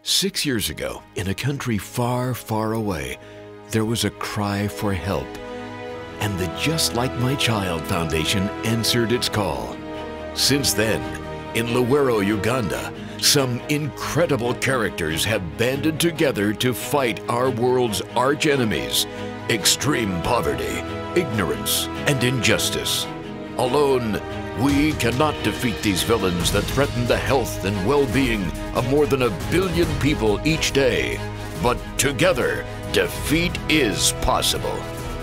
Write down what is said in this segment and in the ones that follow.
6 years ago, in a country far, far away, there was a cry for help. And the Just Like My Child Foundation answered its call. Since then, in Luwero, Uganda, some incredible characters have banded together to fight our world's arch enemies: extreme poverty, ignorance, and injustice. Alone, we cannot defeat these villains that threaten the health and well-being of more than 1 billion people each day. But together, defeat is possible.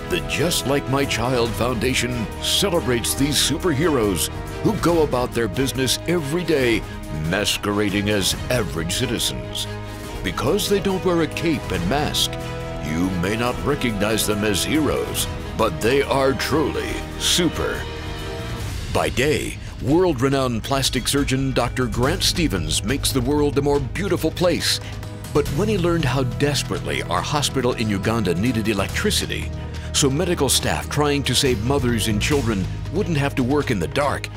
The Just Like My Child Foundation celebrates these superheroes who go about their business every day masquerading as average citizens. Because they don't wear a cape and mask, you may not recognize them as heroes, but they are truly super. By day, world-renowned plastic surgeon Dr. Grant Stevens makes the world a more beautiful place. But when he learned how desperately our hospital in Uganda needed electricity, so medical staff trying to save mothers and children wouldn't have to work in the dark,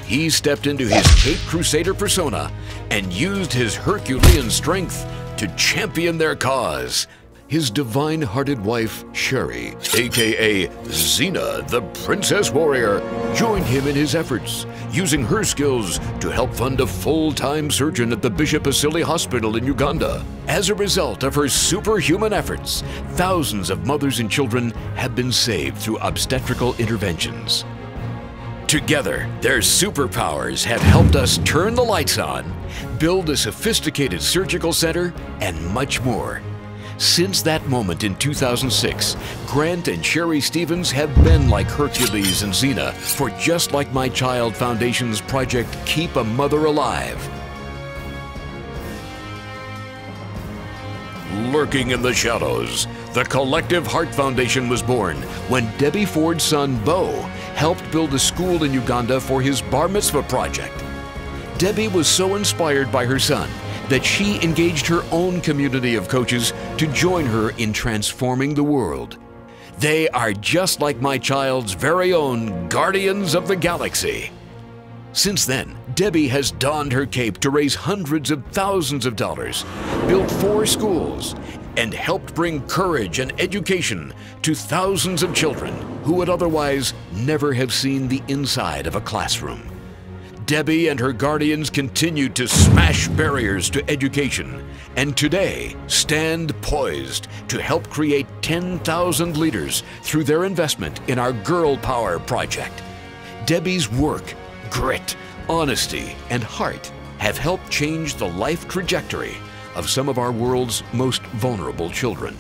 he stepped into his Cape Crusader persona and used his Herculean strength to champion their cause. His divine-hearted wife, Sherry, aka Zena, the Princess Warrior, joined him in his efforts, using her skills to help fund a full-time surgeon at the Bishop Asili Hospital in Uganda. As a result of her superhuman efforts, thousands of mothers and children have been saved through obstetrical interventions. Together, their superpowers have helped us turn the lights on, build a sophisticated surgical center, and much more. Since that moment in 2006, Grant and Sherry Stevens have been like Hercules and Xena for Just Like My Child Foundation's project Keep a Mother Alive. Lurking in the shadows, the Collective Heart Foundation was born when Debbie Ford's son, Bo, helped build a school in Uganda for his Bar Mitzvah project. Debbie was so inspired by her son that she engaged her own community of coaches to join her in transforming the world. They are Just Like My Child's very own Guardians of the Galaxy. Since then, Debbie has donned her cape to raise hundreds of thousands of dollars, built 4 schools, and helped bring courage and education to thousands of children who would otherwise never have seen the inside of a classroom. Debbie and her guardians continue to smash barriers to education, and today stand poised to help create 10,000 leaders through their investment in our Girl Power project. Debbie's work, grit, honesty, and heart have helped change the life trajectory of some of our world's most vulnerable children.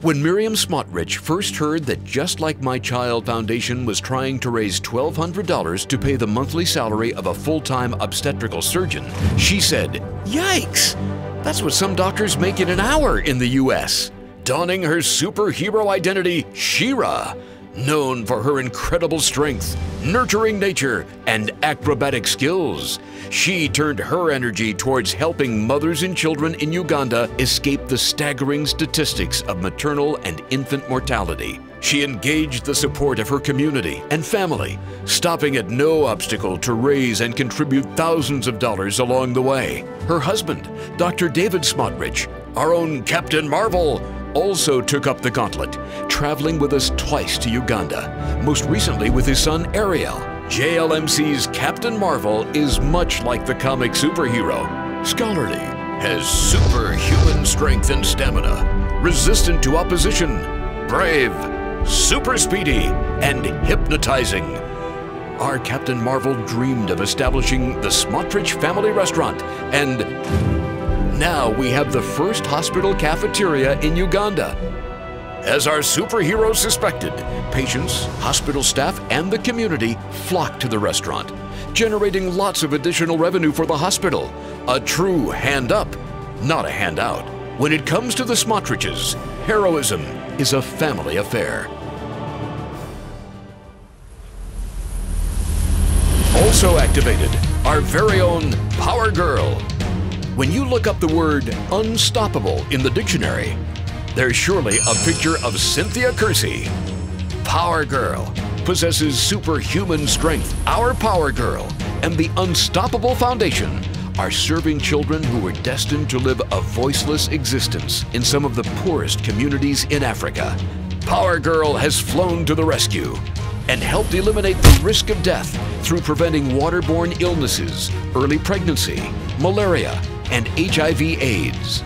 When Miriam Smotrich first heard that Just Like My Child Foundation was trying to raise $1,200 to pay the monthly salary of a full-time obstetrical surgeon, she said, "Yikes! That's what some doctors make in an hour in the US." Donning her superhero identity, She-Ra, known for her incredible strength, nurturing nature, and acrobatic skills, she turned her energy towards helping mothers and children in Uganda escape the staggering statistics of maternal and infant mortality. She engaged the support of her community and family, stopping at no obstacle to raise and contribute thousands of dollars along the way. Her husband, Dr. David Smotrich, our own Captain Marvel, also took up the gauntlet, traveling with us twice to Uganda, most recently with his son Ariel. JLMC's Captain Marvel is much like the comic superhero. Scholarly, has superhuman strength and stamina, resistant to opposition, brave, super speedy, and hypnotizing. Our Captain Marvel dreamed of establishing the Smotrich Family Restaurant, and now we have the first hospital cafeteria in Uganda. As our superhero suspected, patients, hospital staff, and the community flocked to the restaurant, generating lots of additional revenue for the hospital. A true hand up, not a handout. When it comes to the Smotriches, heroism is a family affair. Also activated, our very own Power Girl. When you look up the word unstoppable in the dictionary, there's surely a picture of Cynthia Kersey. Power Girl possesses superhuman strength. Our Power Girl and the Unstoppable Foundation are serving children who were destined to live a voiceless existence in some of the poorest communities in Africa. Power Girl has flown to the rescue and helped eliminate the risk of death through preventing waterborne illnesses, early pregnancy, malaria, and HIV/AIDS.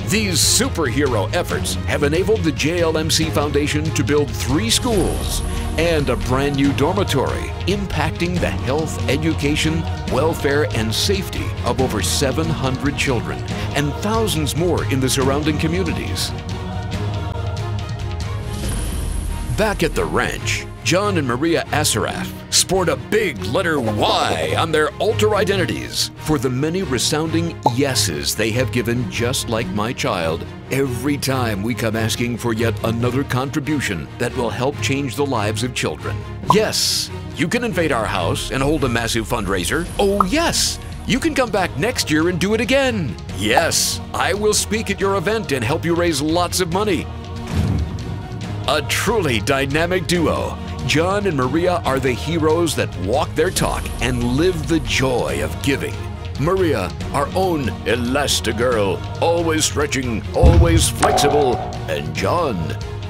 These superhero efforts have enabled the JLMC Foundation to build 3 schools and a brand new dormitory, impacting the health, education, welfare, and safety of over 700 children and thousands more in the surrounding communities. Back at the ranch, John and Maria Asaraf sport a big letter Y on their altar identities for the many resounding yeses they have given Just Like My Child every time we come asking for yet another contribution that will help change the lives of children. Yes, you can invade our house and hold a massive fundraiser. Oh yes, you can come back next year and do it again. Yes, I will speak at your event and help you raise lots of money. A truly dynamic duo, John and Maria are the heroes that walk their talk and live the joy of giving. Maria, our own Elastigirl, always stretching, always flexible, and John,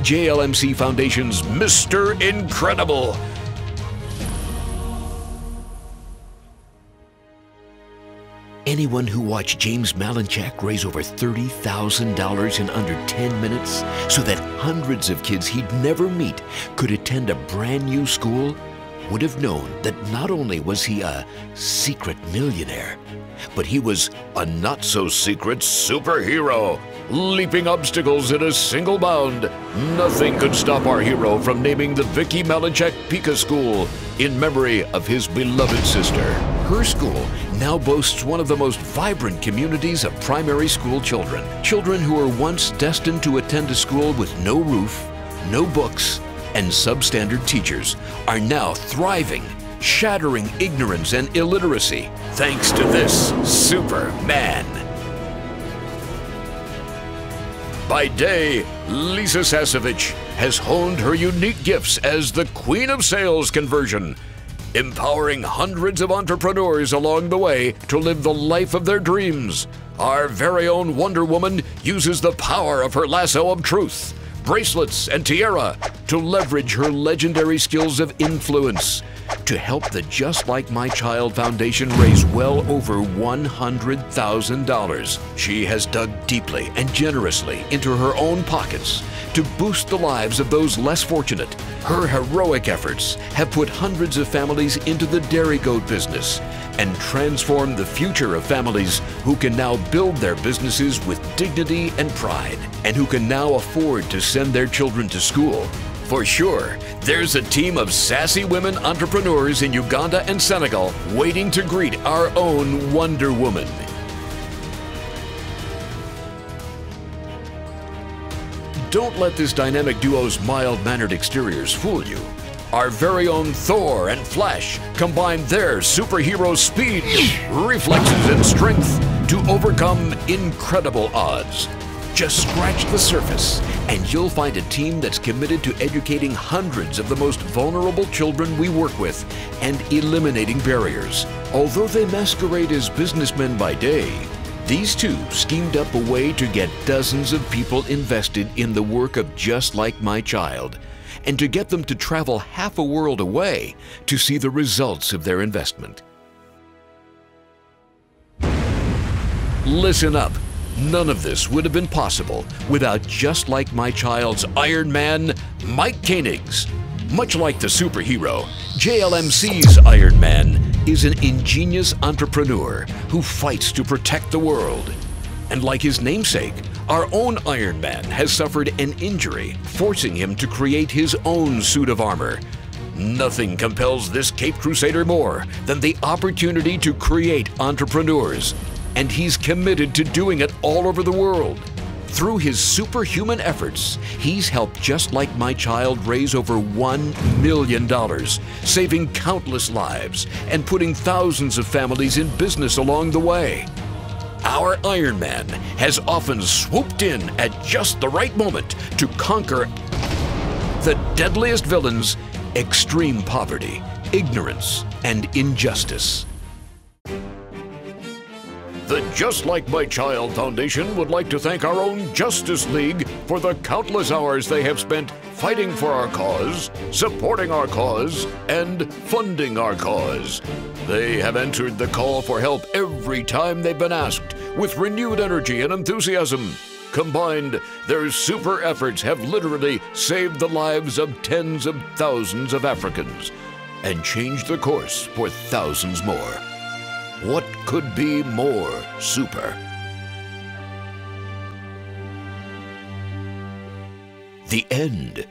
JLMC Foundation's Mr. Incredible. Anyone who watched James Malinchak raise over $30,000 in under 10 minutes so that hundreds of kids he'd never meet could attend a brand new school would have known that not only was he a secret millionaire, but he was a not-so-secret superhero, leaping obstacles in a single bound. Nothing could stop our hero from naming the Vicky Malinchak Pika School in memory of his beloved sister. Her school now boasts one of the most vibrant communities of primary school children. Children who were once destined to attend a school with no roof, no books, and substandard teachers are now thriving, shattering ignorance and illiteracy thanks to this Superman. By day, Lisa Sasevich has honed her unique gifts as the Queen of Sales Conversion, empowering hundreds of entrepreneurs along the way to live the life of their dreams. Our very own Wonder Woman uses the power of her lasso of truth, bracelets, and tiara to leverage her legendary skills of influence to help the Just Like My Child Foundation raise well over $100,000. She has dug deeply and generously into her own pockets to boost the lives of those less fortunate. Her heroic efforts have put hundreds of families into the dairy goat business and transformed the future of families who can now build their businesses with dignity and pride, and who can now afford to send their children to school. For sure, there's a team of sassy women entrepreneurs in Uganda and Senegal waiting to greet our own Wonder Woman. Don't let this dynamic duo's mild-mannered exteriors fool you. Our very own Thor and Flash combine their superhero speed, reflexes, and strength to overcome incredible odds. Just scratch the surface, and you'll find a team that's committed to educating hundreds of the most vulnerable children we work with and eliminating barriers. Although they masquerade as businessmen by day, these two schemed up a way to get dozens of people invested in the work of Just Like My Child, and to get them to travel half a world away to see the results of their investment. Listen up. None of this would have been possible without Just Like My Child's Iron Man, Mike Koenigs. Much like the superhero, JLMC's Iron Man is an ingenious entrepreneur who fights to protect the world. And like his namesake, our own Iron Man has suffered an injury, forcing him to create his own suit of armor. Nothing compels this Cape Crusader more than the opportunity to create entrepreneurs, and he's committed to doing it all over the world. Through his superhuman efforts, he's helped Just Like My Child raise over $1 million, saving countless lives and putting thousands of families in business along the way. Our Iron Man has often swooped in at just the right moment to conquer the deadliest villains: extreme poverty, ignorance, and injustice. The Just Like My Child Foundation would like to thank our own Justice League for the countless hours they have spent fighting for our cause, supporting our cause, and funding our cause. They have answered the call for help every time they've been asked with renewed energy and enthusiasm. Combined, their super efforts have literally saved the lives of tens of thousands of Africans and changed the course for thousands more. What could be more super? The end